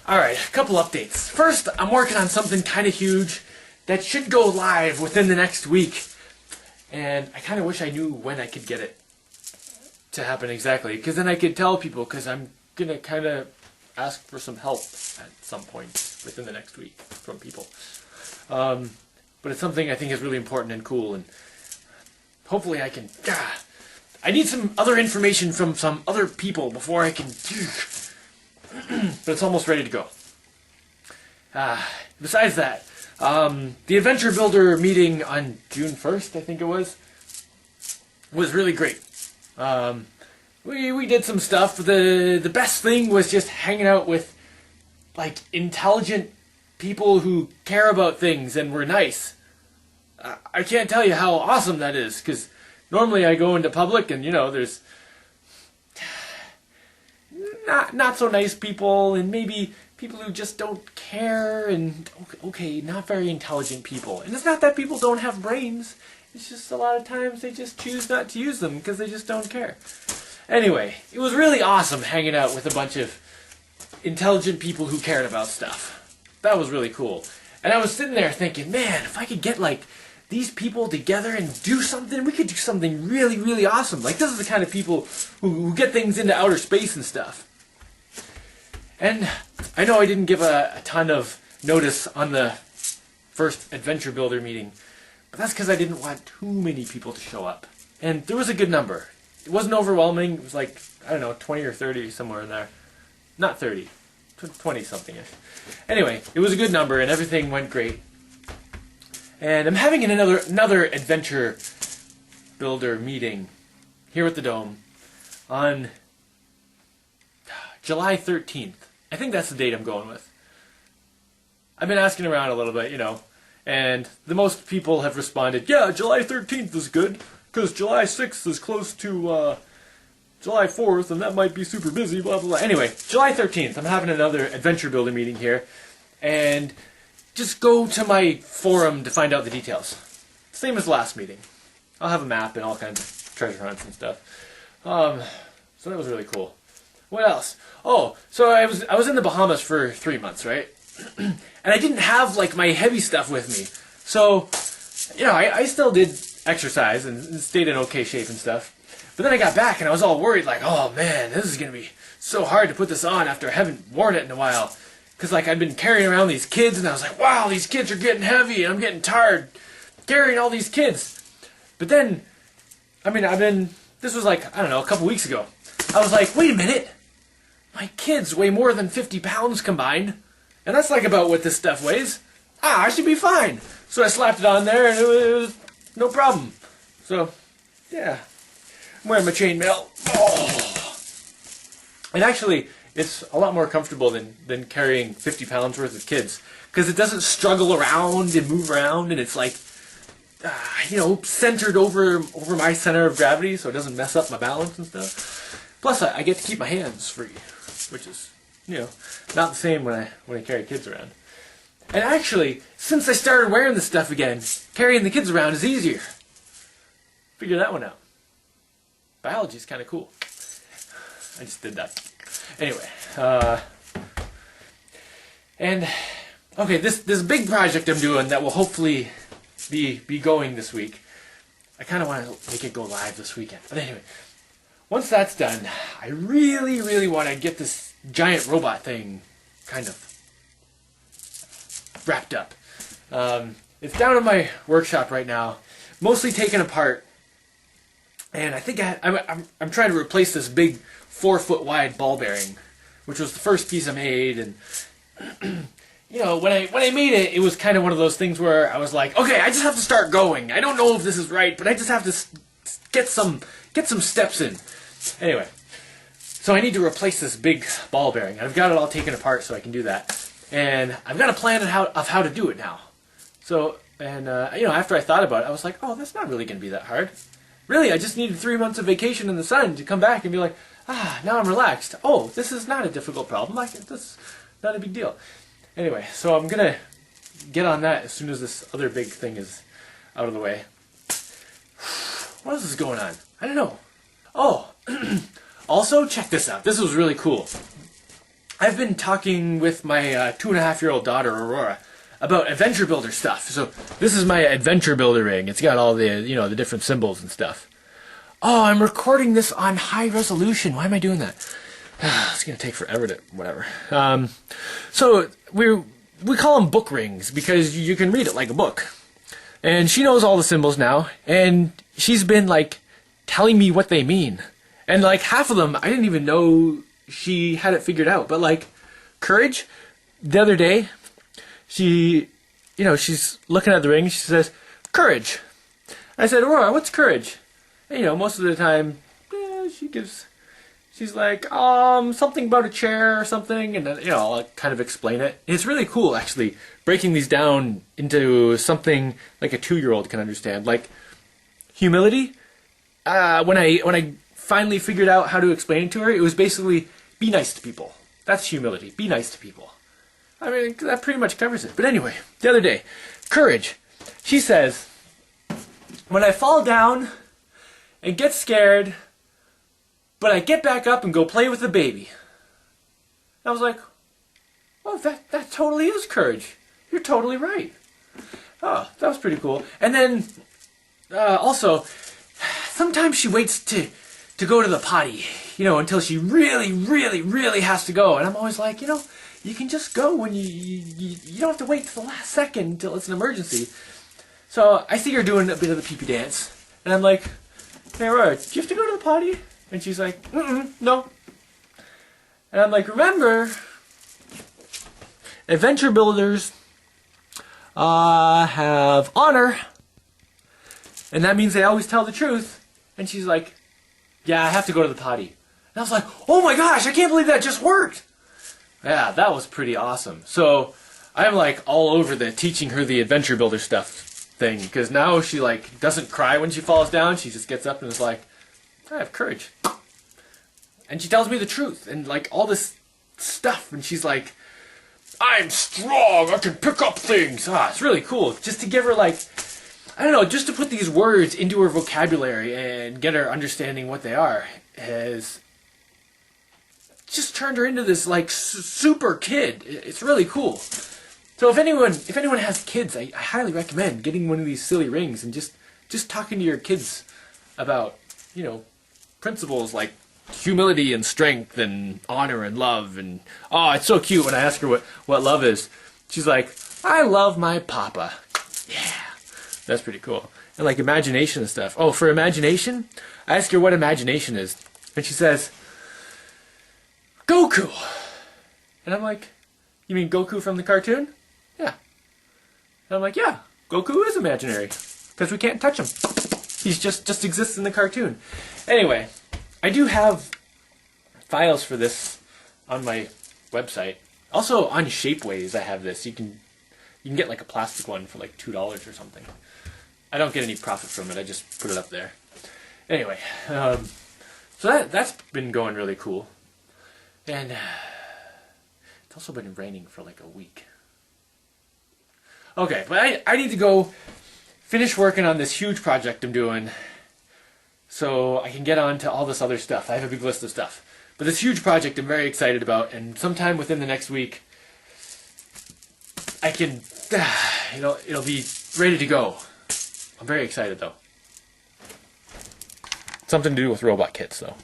Alright, a couple updates. First, I'm working on something kind of huge that should go live within the next week. And I kind of wish I knew when I could get it to happen exactly, because then I could tell people, because I'm going to kind of ask for some help at some point within the next week from people. But it's something I think is really important and cool, and hopefully I can... I need some other information from some other people before I can... But it's almost ready to go. Besides that, the Adventure Builder meeting on June 1st, I think it was really great. We did some stuff. The best thing was just hanging out with like intelligent people who care about things and were nice. I can't tell you how awesome that is, because normally I go into public and, you know, there's not so nice people, and maybe people who just don't care, and okay, not very intelligent people. And it's not that people don't have brains, it's just a lot of times they just choose not to use them because they just don't care. Anyway, it was really awesome hanging out with a bunch of intelligent people who cared about stuff. That was really cool. And I was sitting there thinking, man, if I could get like these people together and do something, we could do something really, really awesome. Like, this is the kind of people who get things into outer space and stuff. And I know I didn't give a ton of notice on the first Adventure Builder meeting, but that's because I didn't want too many people to show up. And there was a good number. It wasn't overwhelming. It was like, I don't know, 20 or 30, somewhere in there. Not 30. 20-something-ish. Anyway, it was a good number, and everything went great. And I'm having another Adventure Builder meeting here at the Dome on July 13th. I think that's the date I'm going with. I've been asking around a little bit, you know, and the most people have responded, yeah, July 13th is good, because July 6th is close to July 4th, and that might be super busy, blah, blah, blah. Anyway, July 13th, I'm having another Adventure Builder meeting here, and just go to my forum to find out the details. Same as last meeting. I'll have a map and all kinds of treasure hunts and stuff. So that was really cool. What else? Oh, so I was in the Bahamas for 3 months, right? And I didn't have like my heavy stuff with me. So, you know, I still did exercise and stayed in okay shape and stuff. But then I got back and I was all worried, like, oh man, this is going to be so hard to put this on after I haven't worn it in a while. Because like I'd been carrying around these kids and I was like, wow, these kids are getting heavy and I'm getting tired carrying all these kids. But then, I mean, this was like, I don't know, a couple weeks ago. I was like, wait a minute. My kids weigh more than 50 pounds combined, and that's like about what this stuff weighs. I should be fine. So I slapped it on there, and it was no problem. So, yeah. I'm wearing my chainmail. Oh. And actually, it's a lot more comfortable than carrying 50 pounds worth of kids, because it doesn't struggle around and move around, and it's like, you know, centered over my center of gravity, so it doesn't mess up my balance and stuff. Plus, I get to keep my hands free, which is, you know, not the same when I carry kids around. And actually, since I started wearing this stuff again, carrying the kids around is easier. Figure that one out. Biology is kind of cool. I just did that. Anyway, and okay, this big project I'm doing that will hopefully be going this week. I kind of want to make it go live this weekend. But anyway, once that's done, I really, really want to get this giant robot thing kind of wrapped up. It's down in my workshop right now, mostly taken apart, and I think I'm trying to replace this big 4-foot wide ball bearing, which was the first piece I made. And you know, when I made it, it was kind of one of those things where I was like, okay, I just have to start going. I don't know if this is right, but I just have to get some steps in. Anyway, so I need to replace this big ball bearing. I've got it all taken apart so I can do that, and I've got a plan of how to do it now. So, and you know, after I thought about it, I was like, oh, that's not really going to be that hard. Really, I just needed 3 months of vacation in the sun to come back and be like, now I'm relaxed. Oh, this is not a difficult problem. This is not a big deal. Anyway, so I'm going to get on that as soon as this other big thing is out of the way. What else is going on? I don't know. Oh, also, check this out. This was really cool. I've been talking with my 2.5-year-old daughter, Aurora, about adventure builder stuff. So this is my adventure builder ring. It's got all the, the different symbols and stuff. Oh, I'm recording this on high resolution. Why am I doing that? It's going to take forever to, whatever. So we call them book rings because you can read it like a book. And she knows all the symbols now, and she's been, like, telling me what they mean. And, like, half of them, I didn't even know she had it figured out. But, like, courage, the other day, she's looking at the ring, she says, courage. I said, Aurora, what's courage? And, most of the time, she's like, something about a chair or something, and then, I'll kind of explain it. And it's really cool, actually, breaking these down into something like a 2-year-old can understand. Like, humility, when I finally figured out how to explain it to her, it was basically, be nice to people. That's humility, be nice to people. I mean, that pretty much covers it. But anyway, the other day, courage. She says, when I fall down and get scared, but I get back up and go play with the baby. I was like, oh, that totally is courage. You're totally right. Oh, that was pretty cool. And then, also, sometimes she waits to go to the potty, until she really, really, really has to go. And I'm always like, you can just go when you don't have to wait till the last second until it's an emergency. So I see her doing a bit of the pee-pee dance. And I'm like, hey, Aurora, do you have to go to the potty? And she's like, no. And I'm like, remember, adventure builders have honor, and that means they always tell the truth. And she's like, yeah, I have to go to the potty. And I was like, oh my gosh, I can't believe that just worked. Yeah, that was pretty awesome. So I'm like all over the teaching her the adventure builder stuff thing, because now she like doesn't cry when she falls down. She just gets up and is like, I have courage. And she tells me the truth and like all this stuff, and she's like, I'm strong, I can pick up things. It's really cool. Just to give her like, I don't know, just to put these words into her vocabulary and get her understanding what they are has just turned her into this like super kid. It's really cool. So if anyone has kids, I highly recommend getting one of these silly rings and just talking to your kids about, principles like humility and strength and honor and love. And it's so cute when I ask her what love is. She's like, I love my papa. Yeah, that's pretty cool. And like imagination and stuff. Oh, for imagination, I ask her what imagination is, and she says, Goku. And I'm like, you mean Goku from the cartoon? Yeah. And I'm like, yeah, Goku is imaginary because we can't touch him. He's just exists in the cartoon. Anyway, I do have files for this on my website. Also on Shapeways, I have this. You can get like a plastic one for like $2 or something. I don't get any profit from it. I just put it up there. Anyway, so that's been going really cool, and it's also been raining for like a week. Okay, but I need to go finish working on this huge project I'm doing so I can get on to all this other stuff. I have a big list of stuff. But this huge project I'm very excited about, and sometime within the next week, I can, it'll be ready to go. I'm very excited though. Something to do with robot kits though.